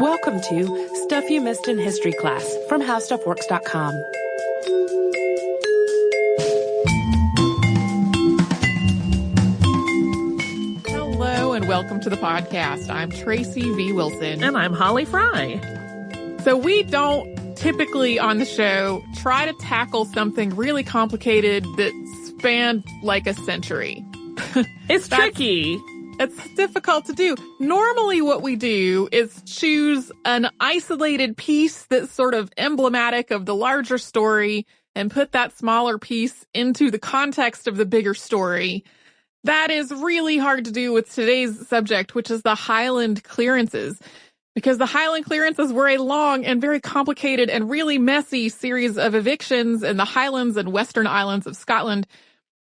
Welcome to Stuff You Missed in History Class from HowStuffWorks.com. Hello and welcome to the podcast. I'm Tracy V. Wilson. And I'm Holly Fry. So we don't typically on the show try to tackle something really complicated that spanned like a century. It's tricky. It's difficult to do. Normally what we do is choose an isolated piece that's sort of emblematic of the larger story and put that smaller piece into the context of the bigger story. That is really hard to do with today's subject, which is the Highland Clearances, because the Highland Clearances were a long and very complicated and really messy series of evictions in the Highlands and Western Islands of Scotland.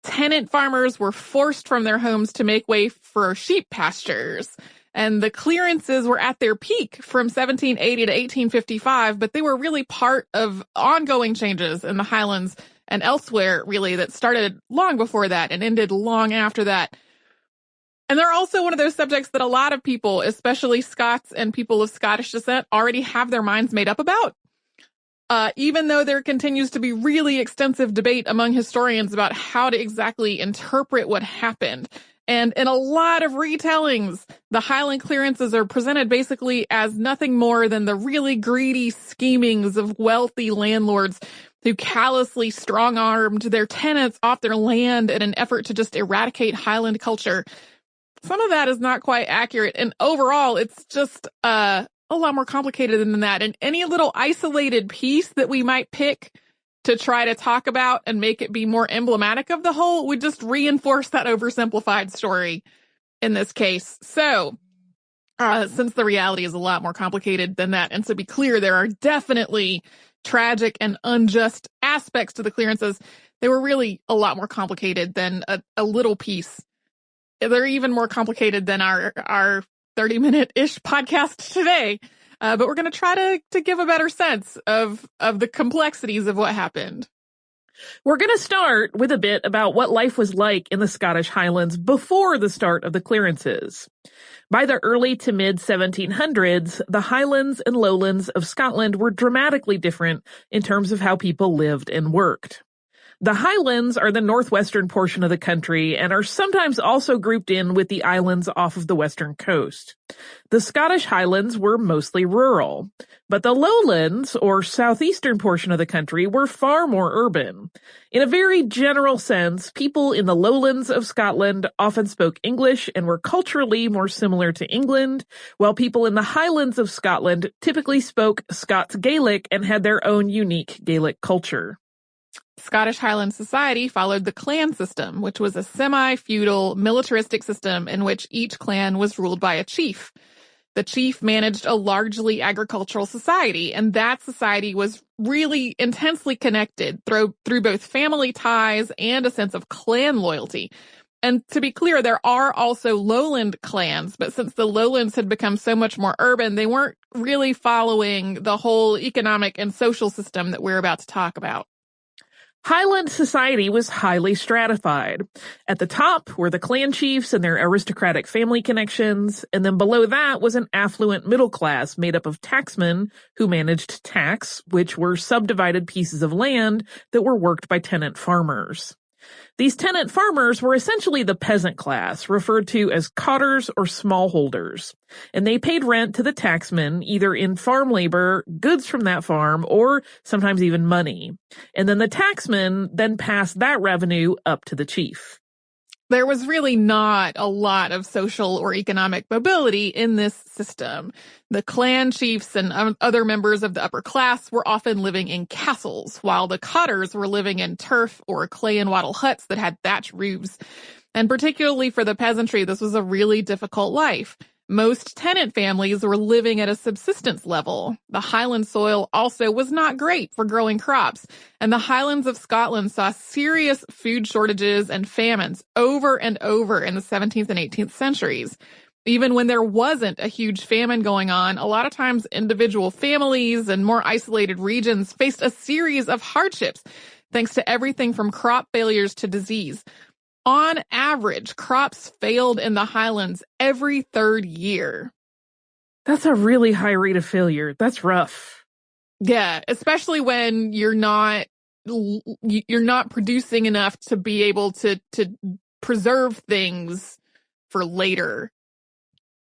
Tenant farmers were forced from their homes to make way for sheep pastures. And the clearances were at their peak from 1780 to 1855, but they were really part of ongoing changes in the Highlands and elsewhere, really, that started long before that and ended long after that. And they're also one of those subjects that a lot of people, especially Scots and people of Scottish descent, already have their minds made up about. Even though there continues to be really extensive debate among historians about how to exactly interpret what happened. And in a lot of retellings, the Highland Clearances are presented basically as nothing more than the really greedy schemings of wealthy landlords who callously strong-armed their tenants off their land in an effort to just eradicate Highland culture. Some of that is not quite accurate, and overall, it's just a lot more complicated than that. And any little isolated piece that we might pick to try to talk about and make it be more emblematic of the whole would just reinforce that oversimplified story in this case. So, since the reality is a lot more complicated than that, and to be clear, there are definitely tragic and unjust aspects to the clearances, they were really a lot more complicated than a little piece. They're even more complicated than our 30-minute-ish podcast today. But we're going to try to give a better sense of the complexities of what happened. We're going to start with a bit about what life was like in the Scottish Highlands before the start of the clearances. By the early to mid-1700s, the Highlands and Lowlands of Scotland were dramatically different in terms of how people lived and worked. The Highlands are the northwestern portion of the country and are sometimes also grouped in with the islands off of the western coast. The Scottish Highlands were mostly rural, but the Lowlands, or southeastern portion of the country, were far more urban. In a very general sense, people in the Lowlands of Scotland often spoke English and were culturally more similar to England, while people in the Highlands of Scotland typically spoke Scots Gaelic and had their own unique Gaelic culture. Scottish Highland society followed the clan system, which was a semi-feudal, militaristic system in which each clan was ruled by a chief. The chief managed a largely agricultural society, and that society was really intensely connected through both family ties and a sense of clan loyalty. And to be clear, there are also lowland clans, but since the lowlands had become so much more urban, they weren't really following the whole economic and social system that we're about to talk about. Highland society was highly stratified. At the top were the clan chiefs and their aristocratic family connections, and then below that was an affluent middle class made up of tacksmen who managed tacks, which were subdivided pieces of land that were worked by tenant farmers. These tenant farmers were essentially the peasant class, referred to as cotters or smallholders, and they paid rent to the tacksmen either in farm labor, goods from that farm, or sometimes even money. And then the tacksmen then passed that revenue up to the chief. There was really not a lot of social or economic mobility in this system. The clan chiefs and other members of the upper class were often living in castles, while the cotters were living in turf or clay and wattle huts that had thatch roofs. And particularly for the peasantry, this was a really difficult life. Most tenant families were living at a subsistence level. The Highland soil also was not great for growing crops, and the Highlands of Scotland saw serious food shortages and famines over and over in the 17th and 18th centuries. Even when there wasn't a huge famine going on, a lot of times individual families and more isolated regions faced a series of hardships, thanks to everything from crop failures to disease. On average, crops failed in the Highlands every third year. That's a really high rate of failure. That's rough. Yeah, especially when you're not producing enough to be able to preserve things for later.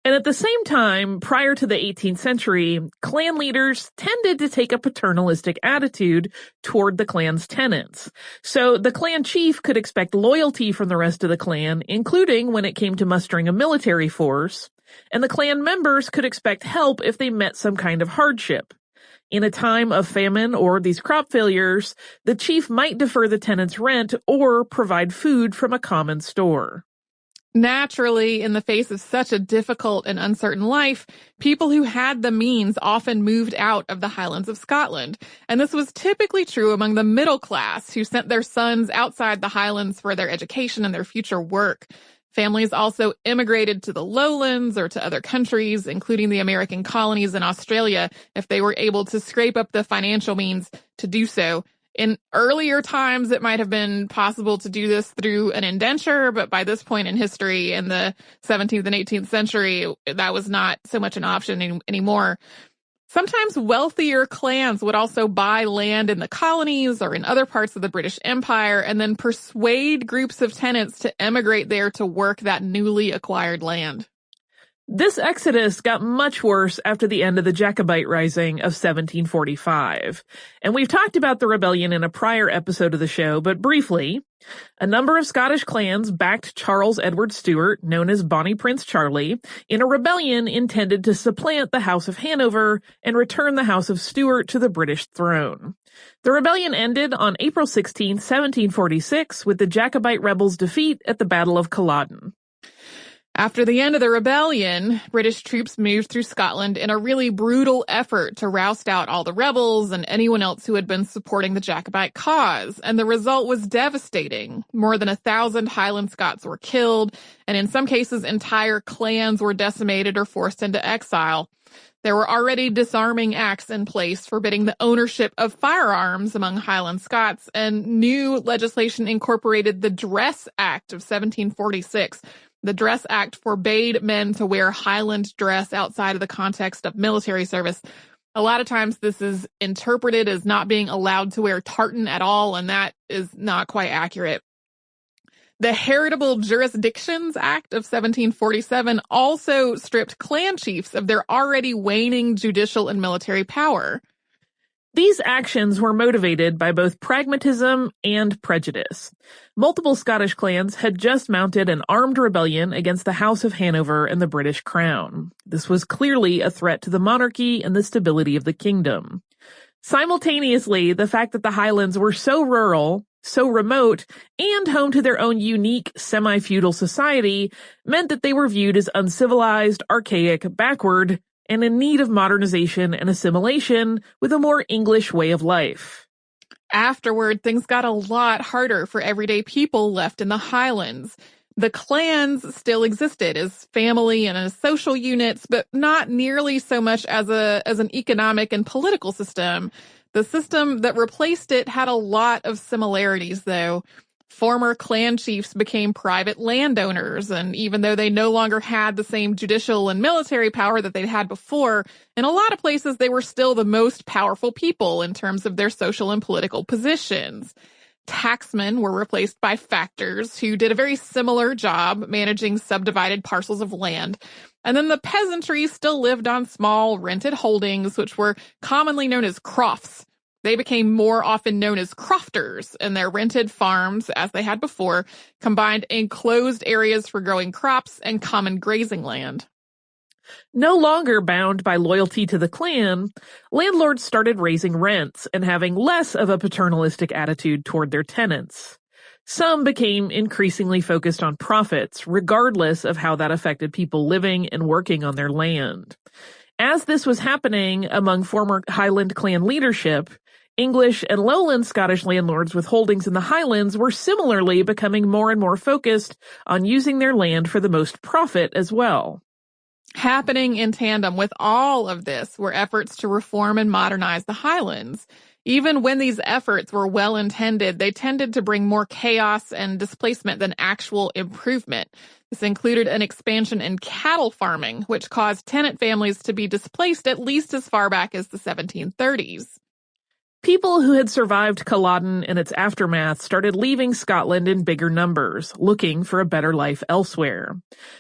And at the same time, prior to the 18th century, clan leaders tended to take a paternalistic attitude toward the clan's tenants. So the clan chief could expect loyalty from the rest of the clan, including when it came to mustering a military force, and the clan members could expect help if they met some kind of hardship. In a time of famine or these crop failures, the chief might defer the tenant's rent or provide food from a common store. Naturally, in the face of such a difficult and uncertain life, people who had the means often moved out of the Highlands of Scotland. And this was typically true among the middle class who sent their sons outside the Highlands for their education and their future work. Families also immigrated to the lowlands or to other countries, including the American colonies in Australia, if they were able to scrape up the financial means to do so. In earlier times, it might have been possible to do this through an indenture, but by this point in history, in the 17th and 18th century, that was not so much an option anymore. Sometimes wealthier clans would also buy land in the colonies or in other parts of the British Empire and then persuade groups of tenants to emigrate there to work that newly acquired land. This exodus got much worse after the end of the Jacobite Rising of 1745. And we've talked about the rebellion in a prior episode of the show, but briefly, a number of Scottish clans backed Charles Edward Stuart, known as Bonnie Prince Charlie, in a rebellion intended to supplant the House of Hanover and return the House of Stuart to the British throne. The rebellion ended on April 16, 1746, with the Jacobite rebels' defeat at the Battle of Culloden. After the end of the rebellion, British troops moved through Scotland in a really brutal effort to roust out all the rebels and anyone else who had been supporting the Jacobite cause. And the result was devastating. More than 1,000 Highland Scots were killed, and in some cases, entire clans were decimated or forced into exile. There were already disarming acts in place forbidding the ownership of firearms among Highland Scots, and new legislation incorporated the Dress Act of 1746. The Dress Act forbade men to wear Highland dress outside of the context of military service. A lot of times this is interpreted as not being allowed to wear tartan at all, and that is not quite accurate. The Heritable Jurisdictions Act of 1747 also stripped clan chiefs of their already waning judicial and military power. These actions were motivated by both pragmatism and prejudice. Multiple Scottish clans had just mounted an armed rebellion against the House of Hanover and the British Crown. This was clearly a threat to the monarchy and the stability of the kingdom. Simultaneously, the fact that the Highlands were so rural, so remote, and home to their own unique semi-feudal society meant that they were viewed as uncivilized, archaic, backward, and in need of modernization and assimilation with a more English way of life. Afterward, things got a lot harder for everyday people left in the Highlands. The clans still existed as family and as social units, but not nearly so much as an economic and political system. The system that replaced it had a lot of similarities, though. Former clan chiefs became private landowners, and even though they no longer had the same judicial and military power that they'd had before, in a lot of places they were still the most powerful people in terms of their social and political positions. Tacksmen were replaced by factors who did a very similar job managing subdivided parcels of land. And then the peasantry still lived on small rented holdings, which were commonly known as crofts. They became more often known as crofters, and their rented farms, as they had before, combined enclosed areas for growing crops and common grazing land. No longer bound by loyalty to the clan, landlords started raising rents and having less of a paternalistic attitude toward their tenants. Some became increasingly focused on profits, regardless of how that affected people living and working on their land. As this was happening among former Highland clan leadership, English and lowland Scottish landlords with holdings in the Highlands were similarly becoming more and more focused on using their land for the most profit as well. Happening in tandem with all of this were efforts to reform and modernize the Highlands. Even when these efforts were well-intended, they tended to bring more chaos and displacement than actual improvement. This included an expansion in cattle farming, which caused tenant families to be displaced at least as far back as the 1730s. People who had survived Culloden and its aftermath started leaving Scotland in bigger numbers, looking for a better life elsewhere.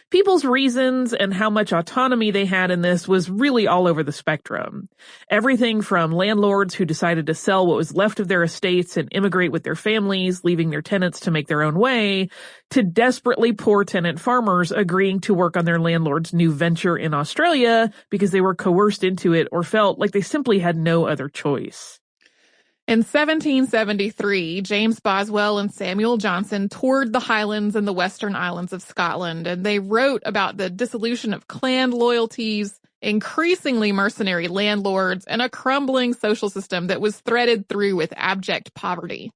People's reasons and how much autonomy they had in this was really all over the spectrum. Everything from landlords who decided to sell what was left of their estates and immigrate with their families, leaving their tenants to make their own way, to desperately poor tenant farmers agreeing to work on their landlord's new venture in Australia because they were coerced into it or felt like they simply had no other choice. In 1773, James Boswell and Samuel Johnson toured the Highlands and the Western Islands of Scotland, and they wrote about the dissolution of clan loyalties, increasingly mercenary landlords, and a crumbling social system that was threaded through with abject poverty.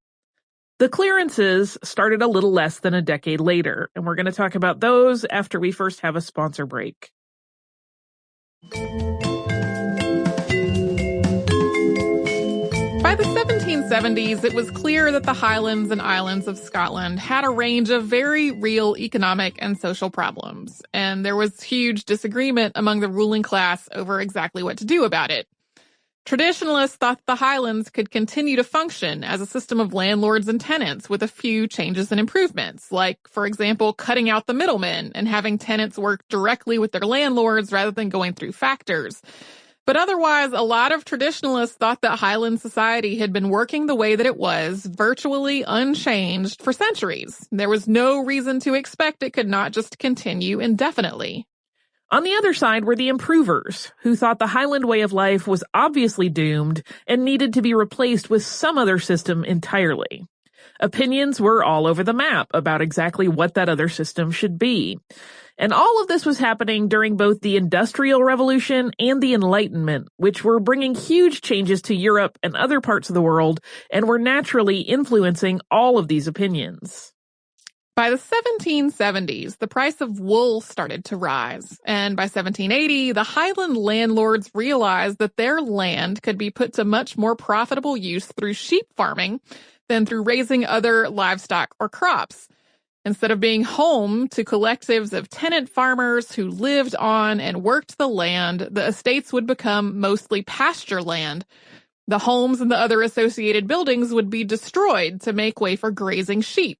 The clearances started a little less than a decade later, and we're going to talk about those after we first have a sponsor break. By the 1770s, it was clear that the Highlands and Islands of Scotland had a range of very real economic and social problems, and there was huge disagreement among the ruling class over exactly what to do about it. Traditionalists thought the Highlands could continue to function as a system of landlords and tenants with a few changes and improvements, like, for example, cutting out the middlemen and having tenants work directly with their landlords rather than going through factors. But otherwise, a lot of traditionalists thought that Highland society had been working the way that it was, virtually unchanged for centuries. There was no reason to expect it could not just continue indefinitely. On the other side were the improvers, who thought the Highland way of life was obviously doomed and needed to be replaced with some other system entirely. Opinions were all over the map about exactly what that other system should be. And all of this was happening during both the Industrial Revolution and the Enlightenment, which were bringing huge changes to Europe and other parts of the world and were naturally influencing all of these opinions. By the 1770s, the price of wool started to rise, and by 1780, the Highland landlords realized that their land could be put to much more profitable use through sheep farming than through raising other livestock or crops. Instead of being home to collectives of tenant farmers who lived on and worked the land, the estates would become mostly pasture land. The homes and the other associated buildings would be destroyed to make way for grazing sheep.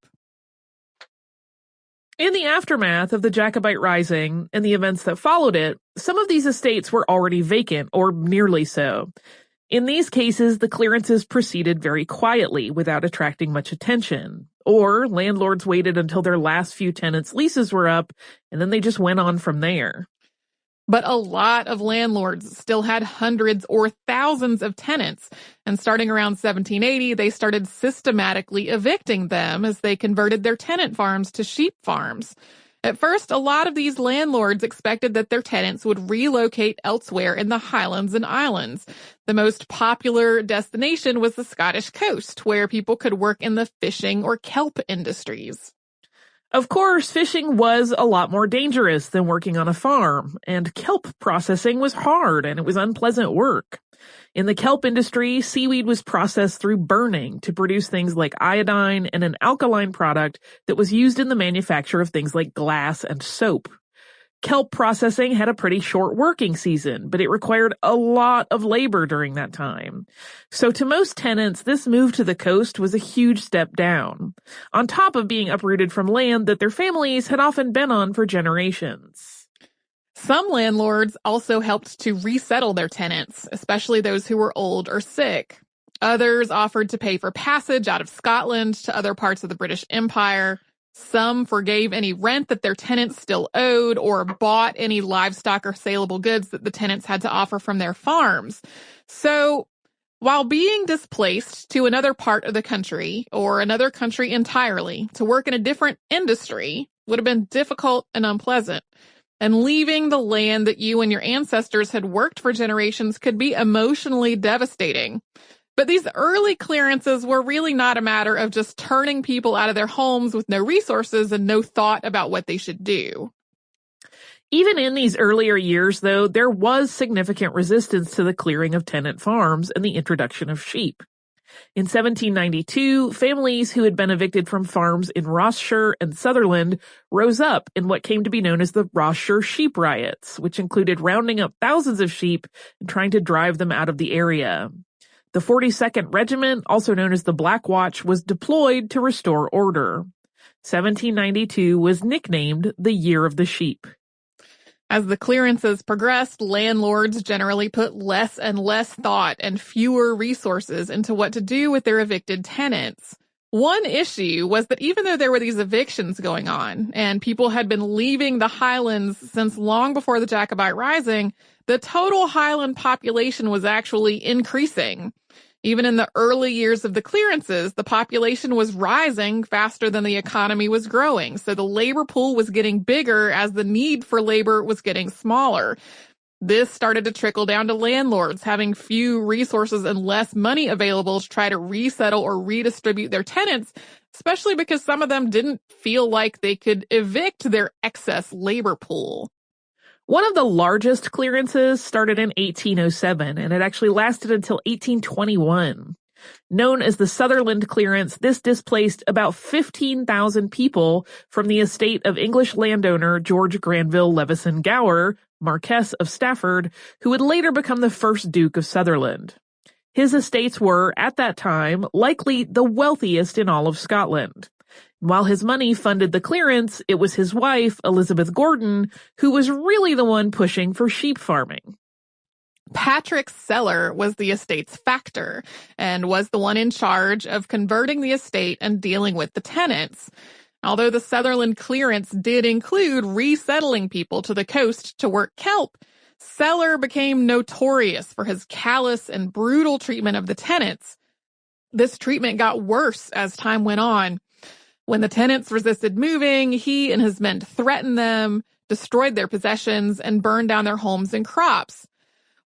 In the aftermath of the Jacobite Rising and the events that followed it, some of these estates were already vacant, or nearly so. In these cases, the clearances proceeded very quietly without attracting much attention. Or landlords waited until their last few tenants' leases were up, and then they just went on from there. But a lot of landlords still had hundreds or thousands of tenants, and starting around 1780, they started systematically evicting them as they converted their tenant farms to sheep farms. At first, a lot of these landlords expected that their tenants would relocate elsewhere in the Highlands and Islands. The most popular destination was the Scottish coast, where people could work in the fishing or kelp industries. Of course, fishing was a lot more dangerous than working on a farm, and kelp processing was hard and it was unpleasant work. In the kelp industry, seaweed was processed through burning to produce things like iodine and an alkaline product that was used in the manufacture of things like glass and soap. Kelp processing had a pretty short working season, but it required a lot of labor during that time. So to most tenants, this move to the coast was a huge step down, on top of being uprooted from land that their families had often been on for generations. Some landlords also helped to resettle their tenants, especially those who were old or sick. Others offered to pay for passage out of Scotland to other parts of the British Empire. Some forgave any rent that their tenants still owed or bought any livestock or saleable goods that the tenants had to offer from their farms. So, while being displaced to another part of the country or another country entirely to work in a different industry would have been difficult and unpleasant, and leaving the land that you and your ancestors had worked for generations could be emotionally devastating. But these early clearances were really not a matter of just turning people out of their homes with no resources and no thought about what they should do. Even in these earlier years, though, there was significant resistance to the clearing of tenant farms and the introduction of sheep. In 1792, families who had been evicted from farms in Rossshire and Sutherland rose up in what came to be known as the Rossshire Sheep Riots, which included rounding up thousands of sheep and trying to drive them out of the area. The 42nd Regiment, also known as the Black Watch, was deployed to restore order. 1792 was nicknamed the Year of the Sheep. As the clearances progressed, landlords generally put less and less thought and fewer resources into what to do with their evicted tenants. One issue was that even though there were these evictions going on, and people had been leaving the Highlands since long before the Jacobite Rising, the total Highland population was actually increasing. Even in the early years of the clearances, the population was rising faster than the economy was growing, so the labor pool was getting bigger as the need for labor was getting smaller. This started to trickle down to landlords having few resources and less money available to try to resettle or redistribute their tenants, especially because some of them didn't feel like they could evict their excess labor pool. One of the largest clearances started in 1807, and it actually lasted until 1821. Known as the Sutherland Clearance, this displaced about 15,000 people from the estate of English landowner George Granville Levison Gower, Marquess of Stafford, who would later become the first Duke of Sutherland. His estates were, at that time, likely the wealthiest in all of Scotland. While his money funded the clearance, it was his wife, Elizabeth Gordon, who was really the one pushing for sheep farming. Patrick Seller was the estate's factor and was the one in charge of converting the estate and dealing with the tenants. Although the Sutherland clearance did include resettling people to the coast to work kelp, Seller became notorious for his callous and brutal treatment of the tenants. This treatment got worse as time went on. When the tenants resisted moving, he and his men threatened them, destroyed their possessions, and burned down their homes and crops.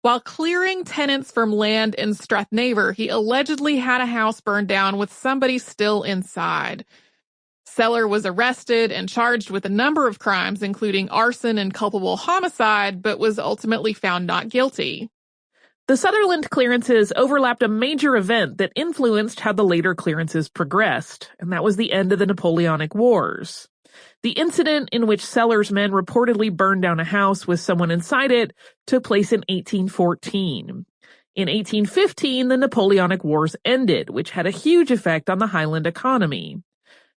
While clearing tenants from land in Strathnaver, he allegedly had a house burned down with somebody still inside. Seller was arrested and charged with a number of crimes, including arson and culpable homicide, but was ultimately found not guilty. The Sutherland clearances overlapped a major event that influenced how the later clearances progressed, and that was the end of the Napoleonic Wars. The incident in which Seller's men reportedly burned down a house with someone inside it took place in 1814. In 1815, the Napoleonic Wars ended, which had a huge effect on the Highland economy.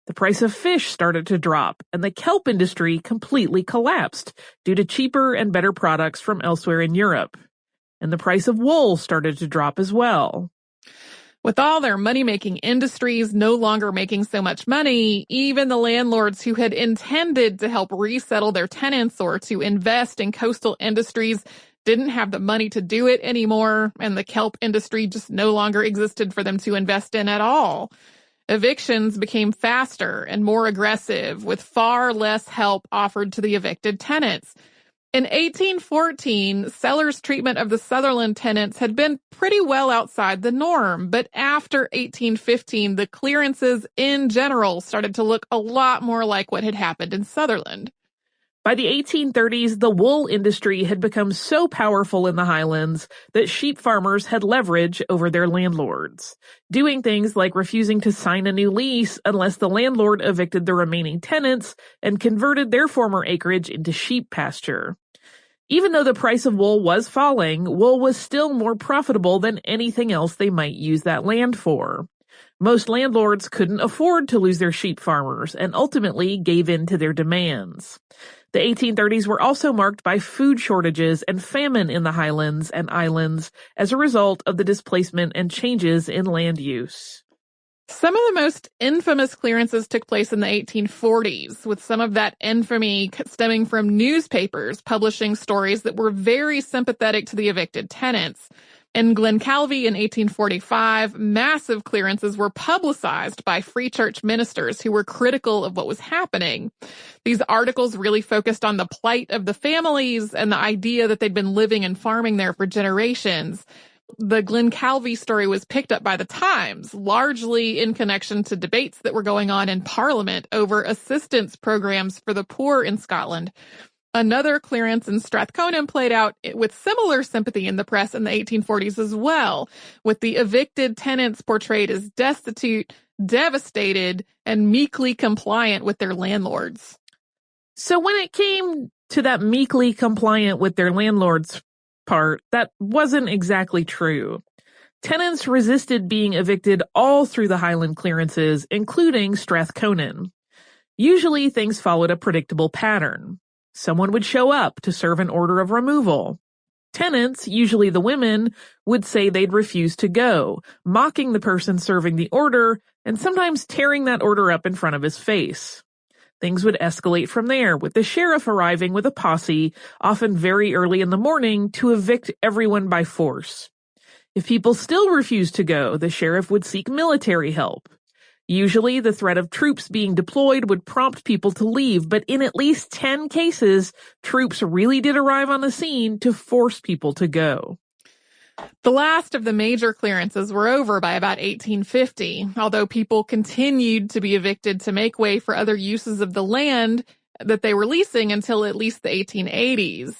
The price of fish started to drop, and the kelp industry completely collapsed due to cheaper and better products from elsewhere in Europe. And the price of wool started to drop as well. With all their money-making industries no longer making so much money, even the landlords who had intended to help resettle their tenants or to invest in coastal industries didn't have the money to do it anymore, and the kelp industry just no longer existed for them to invest in at all. Evictions became faster and more aggressive, with far less help offered to the evicted tenants. In 1814, Seller's treatment of the Sutherland tenants had been pretty well outside the norm, but after 1815, the clearances in general started to look a lot more like what had happened in Sutherland. By the 1830s, the wool industry had become so powerful in the Highlands that sheep farmers had leverage over their landlords, doing things like refusing to sign a new lease unless the landlord evicted the remaining tenants and converted their former acreage into sheep pasture. Even though the price of wool was falling, wool was still more profitable than anything else they might use that land for. Most landlords couldn't afford to lose their sheep farmers and ultimately gave in to their demands. The 1830s were also marked by food shortages and famine in the Highlands and Islands as a result of the displacement and changes in land use. Some of the most infamous clearances took place in the 1840s, with some of that infamy stemming from newspapers publishing stories that were very sympathetic to the evicted tenants. In Glencalvie in 1845, massive clearances were publicized by Free Church ministers who were critical of what was happening. These articles really focused on the plight of the families and the idea that they'd been living and farming there for generations. The Glencalvie story was picked up by the Times, largely in connection to debates that were going on in Parliament over assistance programs for the poor in Scotland. Another clearance in Strathconan played out with similar sympathy in the press in the 1840s as well, with the evicted tenants portrayed as destitute, devastated, and meekly compliant with their landlords. So when it came to that meekly compliant with their landlords part, that wasn't exactly true. Tenants resisted being evicted all through the Highland clearances, including Strathconan. Usually things followed a predictable pattern. Someone would show up to serve an order of removal. Tenants, usually the women, would say they'd refuse to go, mocking the person serving the order and sometimes tearing that order up in front of his face. Things would escalate from there, with the sheriff arriving with a posse, often very early in the morning, to evict everyone by force. If people still refused to go, the sheriff would seek military help. Usually, the threat of troops being deployed would prompt people to leave, but in at least 10 cases, troops really did arrive on the scene to force people to go. The last of the major clearances were over by about 1850, although people continued to be evicted to make way for other uses of the land that they were leasing until at least the 1880s.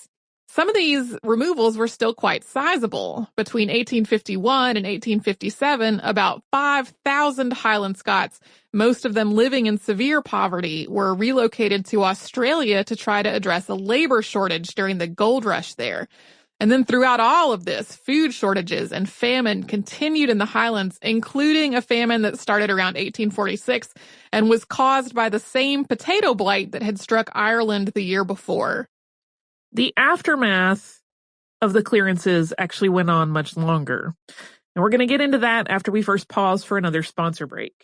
Some of these removals were still quite sizable. Between 1851 and 1857, about 5,000 Highland Scots, most of them living in severe poverty, were relocated to Australia to try to address a labor shortage during the gold rush there. And then throughout all of this, food shortages and famine continued in the Highlands, including a famine that started around 1846 and was caused by the same potato blight that had struck Ireland the year before. The aftermath of the clearances actually went on much longer. And we're going to get into that after we first pause for another sponsor break.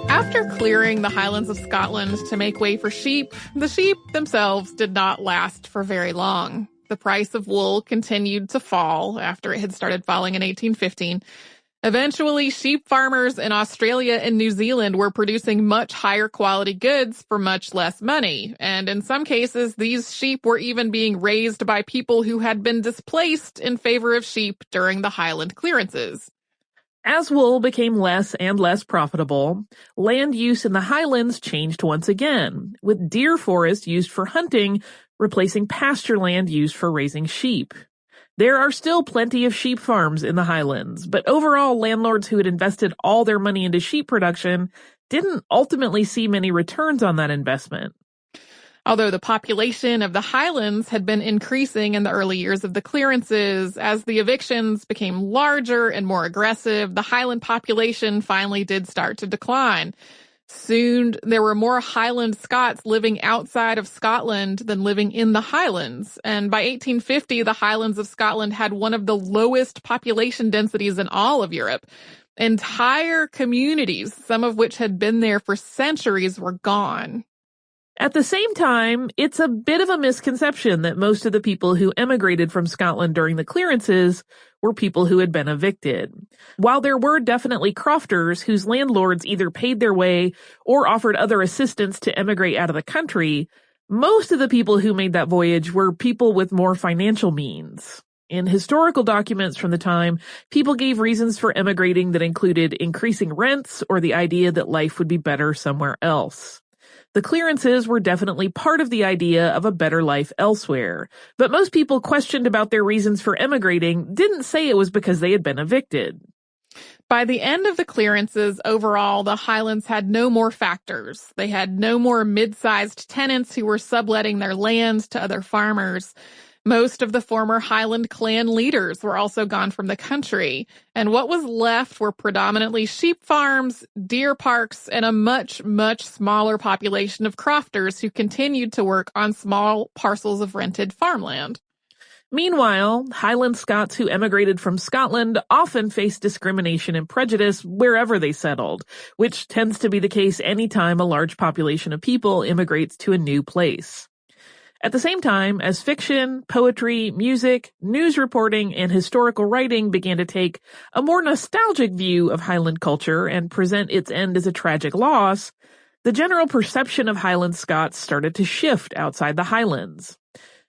After clearing the Highlands of Scotland to make way for sheep, the sheep themselves did not last for very long. The price of wool continued to fall after it had started falling in 1815. Eventually, sheep farmers in Australia and New Zealand were producing much higher quality goods for much less money. And in some cases, these sheep were even being raised by people who had been displaced in favor of sheep during the Highland clearances. As wool became less and less profitable, land use in the Highlands changed once again, with deer forest used for hunting replacing pasture land used for raising sheep. There are still plenty of sheep farms in the Highlands, but overall landlords who had invested all their money into sheep production didn't ultimately see many returns on that investment. Although the population of the Highlands had been increasing in the early years of the clearances, as the evictions became larger and more aggressive, the Highland population finally did start to decline. Soon, there were more Highland Scots living outside of Scotland than living in the Highlands. And by 1850, the Highlands of Scotland had one of the lowest population densities in all of Europe. Entire communities, some of which had been there for centuries, were gone. At the same time, it's a bit of a misconception that most of the people who emigrated from Scotland during the clearances were people who had been evicted. While there were definitely crofters whose landlords either paid their way or offered other assistance to emigrate out of the country, most of the people who made that voyage were people with more financial means. In historical documents from the time, people gave reasons for emigrating that included increasing rents or the idea that life would be better somewhere else. The clearances were definitely part of the idea of a better life elsewhere, but most people questioned about their reasons for emigrating didn't say it was because they had been evicted. By the end of the clearances, overall, the Highlands had no more factors. They had no more mid-sized tenants who were subletting their land to other farmers. Most of the former Highland clan leaders were also gone from the country, and what was left were predominantly sheep farms, deer parks, and a much, much smaller population of crofters who continued to work on small parcels of rented farmland. Meanwhile, Highland Scots who emigrated from Scotland often faced discrimination and prejudice wherever they settled, which tends to be the case any time a large population of people immigrates to a new place. At the same time, as fiction, poetry, music, news reporting, and historical writing began to take a more nostalgic view of Highland culture and present its end as a tragic loss, the general perception of Highland Scots started to shift outside the Highlands.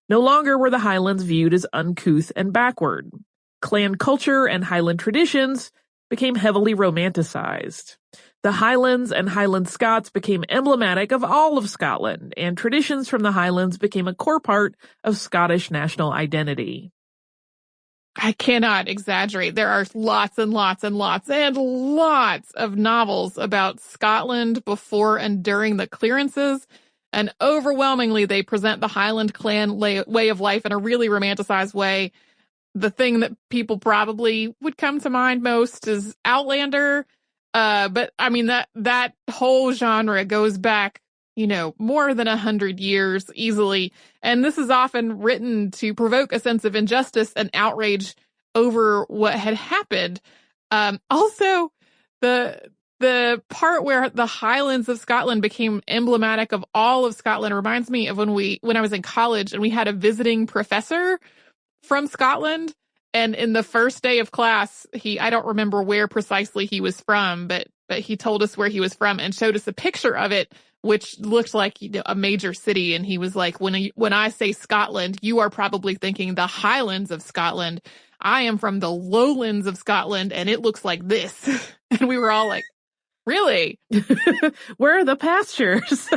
No longer were the Highlands viewed as uncouth and backward. Clan culture and Highland traditions became heavily romanticized. The Highlands and Highland Scots became emblematic of all of Scotland, and traditions from the Highlands became a core part of Scottish national identity. I cannot exaggerate. There are lots and lots and lots and lots of novels about Scotland before and during the clearances, and overwhelmingly they present the Highland clan way of life in a really romanticized way. The thing that people probably would come to mind most is Outlander, but I mean that whole genre goes back, more than 100 years easily. And this is often written to provoke a sense of injustice and outrage over what had happened. Also, the part where the Highlands of Scotland became emblematic of all of Scotland reminds me of when I was in college and we had a visiting professor from Scotland. And in the first day of class, I don't remember where precisely he was from, but he told us where he was from and showed us a picture of it, which looked like a major city. And he was like, when I say Scotland, you are probably thinking the Highlands of Scotland. I am from the lowlands of Scotland, and it looks like this. And we were all like, really? Where are the pastures?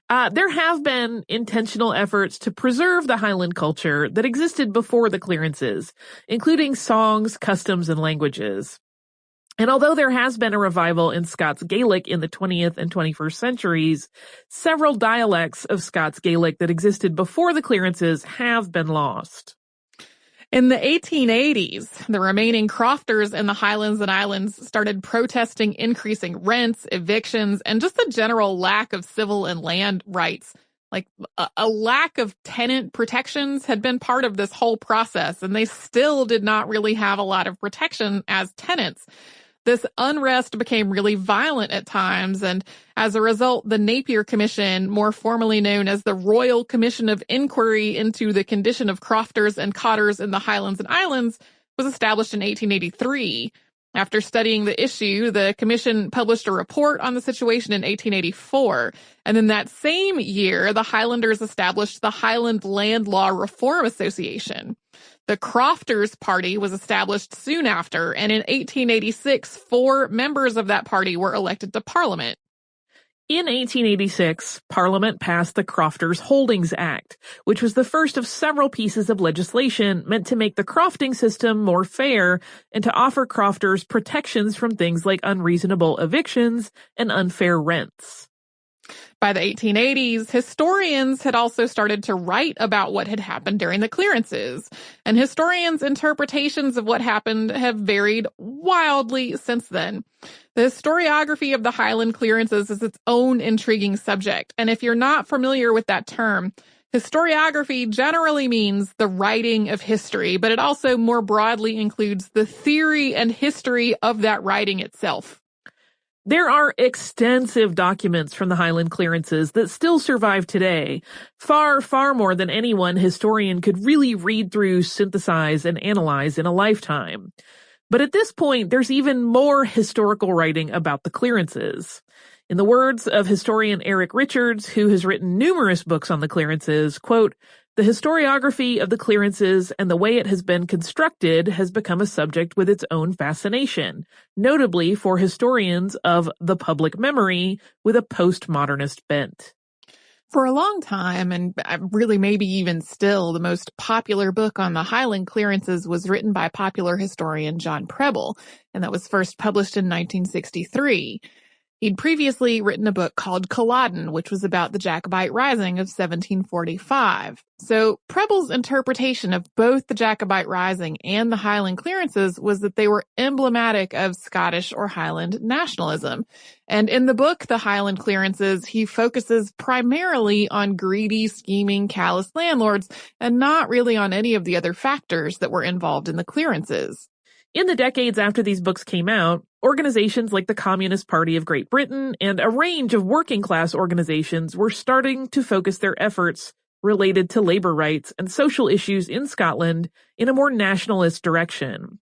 There have been intentional efforts to preserve the Highland culture that existed before the clearances, including songs, customs, and languages. And although there has been a revival in Scots Gaelic in the 20th and 21st centuries, several dialects of Scots Gaelic that existed before the clearances have been lost. In the 1880s, the remaining crofters in the Highlands and Islands started protesting increasing rents, evictions, and just a general lack of civil and land rights. Like a lack of tenant protections had been part of this whole process, and they still did not really have a lot of protection as tenants. This unrest became really violent at times, and as a result, the Napier Commission, more formally known as the Royal Commission of Inquiry into the Condition of Crofters and Cotters in the Highlands and Islands, was established in 1883. After studying the issue, the commission published a report on the situation in 1884, and in that same year, the Highlanders established the Highland Land Law Reform Association. The Crofters Party was established soon after, and in 1886, 4 members of that party were elected to Parliament. In 1886, Parliament passed the Crofters Holdings Act, which was the first of several pieces of legislation meant to make the crofting system more fair and to offer crofters protections from things like unreasonable evictions and unfair rents. By the 1880s, historians had also started to write about what had happened during the clearances, and historians' interpretations of what happened have varied wildly since then. The historiography of the Highland clearances is its own intriguing subject, and if you're not familiar with that term, historiography generally means the writing of history, but it also more broadly includes the theory and history of that writing itself. There are extensive documents from the Highland clearances that still survive today, far, far more than any one historian could really read through, synthesize, and analyze in a lifetime. But at this point, there's even more historical writing about the clearances. In the words of historian Eric Richards, who has written numerous books on the clearances, quote, "The historiography of the clearances and the way it has been constructed has become a subject with its own fascination, notably for historians of the public memory with a postmodernist bent." For a long time, and really maybe even still, the most popular book on the Highland clearances was written by popular historian John Preble, and that was first published in 1963. He'd previously written a book called Culloden, which was about the Jacobite Rising of 1745. So Preble's interpretation of both the Jacobite Rising and the Highland clearances was that they were emblematic of Scottish or Highland nationalism. And in the book, The Highland Clearances, he focuses primarily on greedy, scheming, callous landlords and not really on any of the other factors that were involved in the clearances. In the decades after these books came out, organizations like the Communist Party of Great Britain and a range of working-class organizations were starting to focus their efforts related to labor rights and social issues in Scotland in a more nationalist direction.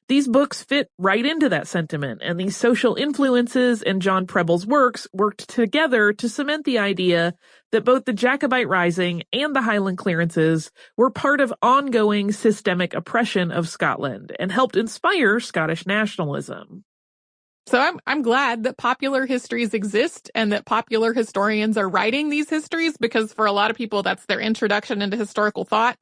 These books fit right into that sentiment, and these social influences and John Preble's works worked together to cement the idea that both the Jacobite Rising and the Highland Clearances were part of ongoing systemic oppression of Scotland and helped inspire Scottish nationalism. So I'm glad that popular histories exist and that popular historians are writing these histories, because for a lot of people, that's their introduction into historical thought.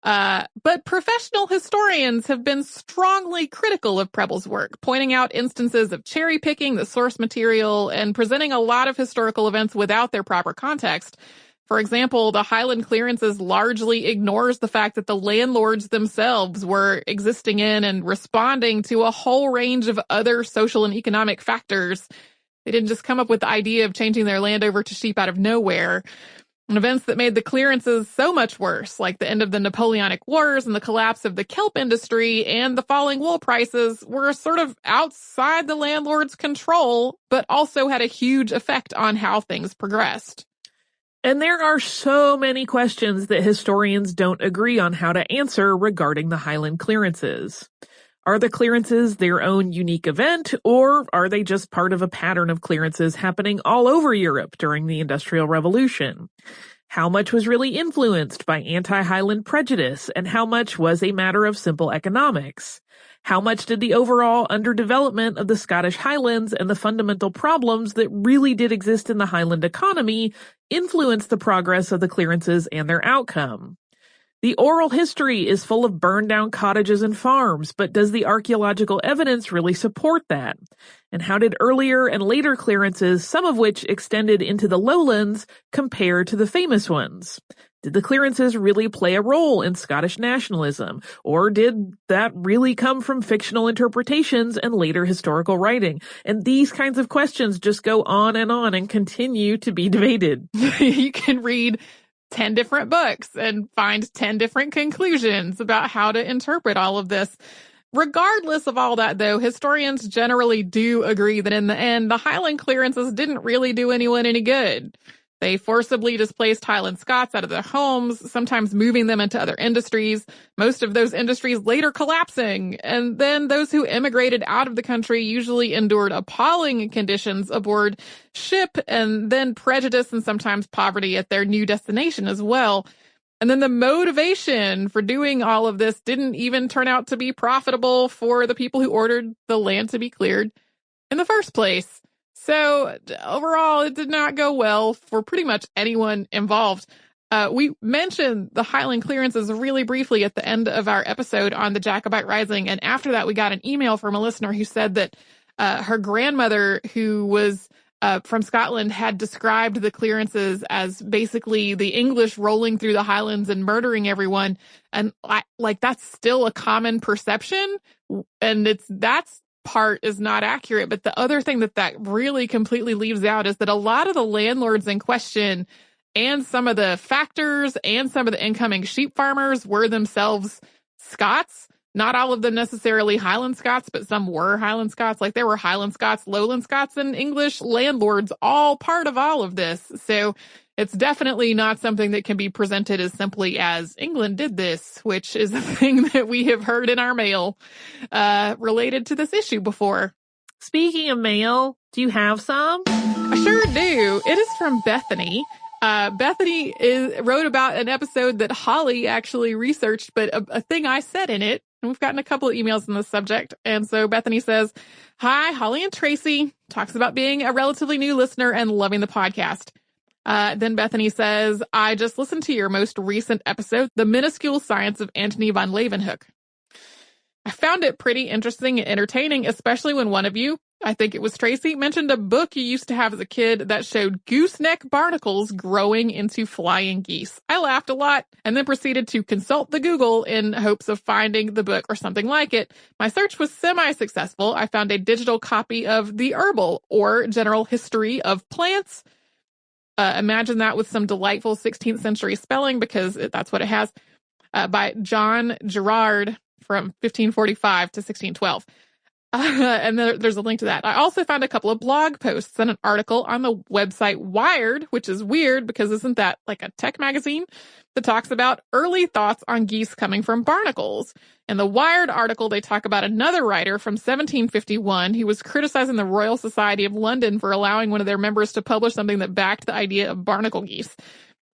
But professional historians have been strongly critical of Preble's work, pointing out instances of cherry picking the source material and presenting a lot of historical events without their proper context. For example, the Highland Clearances largely ignores the fact that the landlords themselves were existing in and responding to a whole range of other social and economic factors. They didn't just come up with the idea of changing their land over to sheep out of nowhere. And events that made the clearances so much worse, like the end of the Napoleonic Wars and the collapse of the kelp industry and the falling wool prices, were sort of outside the landlord's control, but also had a huge effect on how things progressed. And there are so many questions that historians don't agree on how to answer regarding the Highland Clearances. Are the clearances their own unique event, or are they just part of a pattern of clearances happening all over Europe during the Industrial Revolution? How much was really influenced by anti-Highland prejudice, and how much was a matter of simple economics? How much did the overall underdevelopment of the Scottish Highlands and the fundamental problems that really did exist in the Highland economy influence the progress of the clearances and their outcome? The oral history is full of burned down cottages and farms, but does the archaeological evidence really support that? And how did earlier and later clearances, some of which extended into the lowlands, compare to the famous ones? Did the clearances really play a role in Scottish nationalism, or did that really come from fictional interpretations and later historical writing? And these kinds of questions just go on and continue to be debated. You can read 10 different books and find 10 different conclusions about how to interpret all of this. Regardless of all that, though, historians generally do agree that in the end, the Highland Clearances didn't really do anyone any good. They forcibly displaced Highland Scots out of their homes, sometimes moving them into other industries, most of those industries later collapsing. And then those who immigrated out of the country usually endured appalling conditions aboard ship, and then prejudice and sometimes poverty at their new destination as well. And then the motivation for doing all of this didn't even turn out to be profitable for the people who ordered the land to be cleared in the first place. So overall, it did not go well for pretty much anyone involved. We mentioned the Highland Clearances really briefly at the end of our episode on the Jacobite Rising. And after that, we got an email from a listener who said that her grandmother, who was from Scotland, had described the clearances as basically the English rolling through the Highlands and murdering everyone. And that's still a common perception. And that's part is not accurate. But the other thing that really completely leaves out is that a lot of the landlords in question and some of the factors and some of the incoming sheep farmers were themselves Scots. Not all of them necessarily Highland Scots, but some were Highland Scots. Like there were Highland Scots, Lowland Scots, and English landlords all part of all of this. So it's definitely not something that can be presented as simply as England did this, which is a thing that we have heard in our mail related to this issue before. Speaking of mail, do you have some? I sure do. It is from Bethany. Bethany wrote about an episode that Holly actually researched, but a thing I said in it. And we've gotten a couple of emails on this subject. And so Bethany says, "Hi, Holly and Tracy." Talks about being a relatively new listener and loving the podcast. Then Bethany says, "I just listened to your most recent episode, The Minuscule Science of Antony von Leeuwenhoek. I found it pretty interesting and entertaining, especially when one of you, I think it was Tracy, mentioned a book you used to have as a kid that showed gooseneck barnacles growing into flying geese. I laughed a lot and then proceeded to consult the Google in hopes of finding the book or something like it. My search was semi-successful. I found a digital copy of The Herbal, or General History of Plants. Imagine that with some delightful 16th century spelling, because that's what it has, by John Gerard from 1545 to 1612. And there's a link to that. I also found a couple of blog posts and an article on the website Wired, which is weird because isn't that like a tech magazine that talks about early thoughts on geese coming from barnacles. In the Wired article, they talk about another writer from 1751 who was criticizing the Royal Society of London for allowing one of their members to publish something that backed the idea of barnacle geese.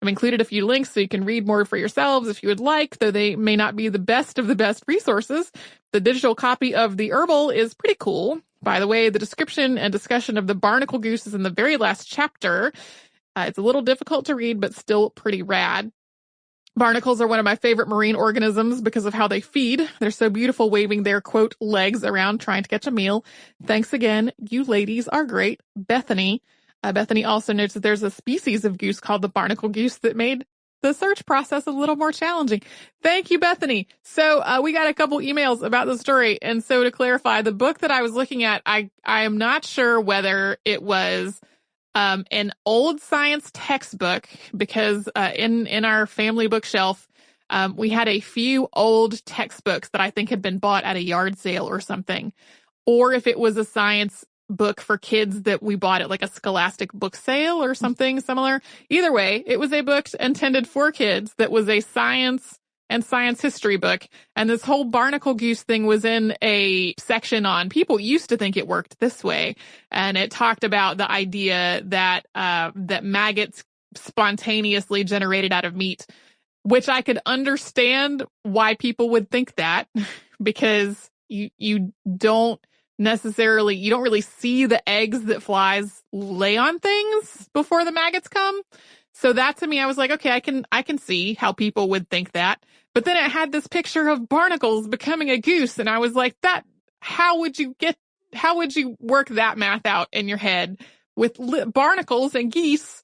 I've included a few links so you can read more for yourselves if you would like, though they may not be the best of the best resources. The digital copy of the Herbal is pretty cool. By the way, the description and discussion of the barnacle goose is in the very last chapter. It's a little difficult to read, but still pretty rad. Barnacles are one of my favorite marine organisms because of how they feed. They're so beautiful waving their, quote, legs around trying to catch a meal. Thanks again. You ladies are great. Bethany. Bethany also notes that there's a species of goose called the barnacle goose that made the search process a little more challenging. Thank you, Bethany. So we got a couple emails about the story. And so to clarify, the book that I was looking at, I am not sure whether it was an old science textbook because in our family bookshelf, we had a few old textbooks that I think had been bought at a yard sale or something, or if it was a science book for kids that we bought at like a Scholastic book sale or something similar. Either way, it was a book intended for kids that was a science and science history book. And this whole barnacle goose thing was in a section on people used to think it worked this way. And it talked about the idea that that maggots spontaneously generated out of meat, which I could understand why people would think that because you don't really see the eggs that flies lay on things before the maggots come. So that to me, I was like, okay, I can see how people would think that. But then it had this picture of barnacles becoming a goose. And I was like, how would you work that math out in your head with barnacles and geese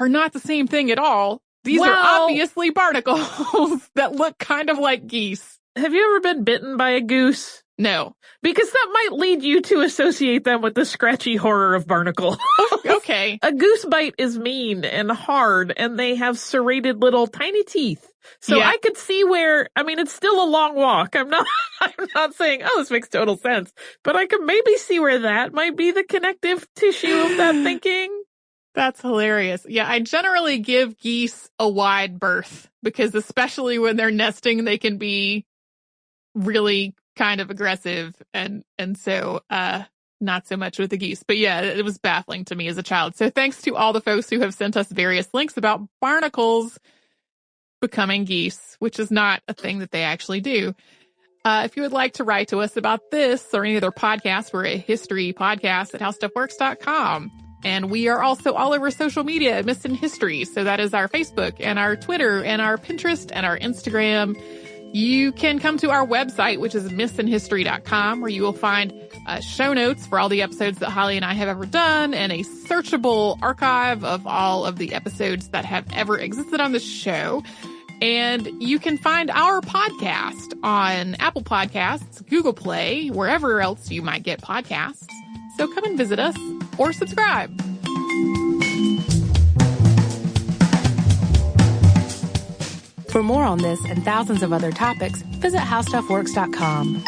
are not the same thing at all. These are obviously barnacles that look kind of like geese. Have you ever been bitten by a goose? No. Because that might lead you to associate them with the scratchy horror of barnacle. Okay. A goose bite is mean and hard, and they have serrated little tiny teeth. So yeah. I could see where, it's still a long walk. I'm not saying, this makes total sense, but I could maybe see where that might be the connective tissue of that thinking. That's hilarious. Yeah, I generally give geese a wide berth because especially when they're nesting, they can be really kind of aggressive and so not so much with the geese. But yeah, it was baffling to me as a child. So thanks to all the folks who have sent us various links about barnacles becoming geese, which is not a thing that they actually do. If you would like to write to us about this or any other podcast, we're a history podcast at howstuffworks.com. And we are also all over social media at Missed in History. So that is our Facebook and our Twitter and our Pinterest and our Instagram. You can come to our website, which is missedinhistory.com, where you will find show notes for all the episodes that Holly and I have ever done and a searchable archive of all of the episodes that have ever existed on the show. And you can find our podcast on Apple Podcasts, Google Play, wherever else you might get podcasts. So come and visit us or subscribe. For more on this and thousands of other topics, visit howstuffworks.com.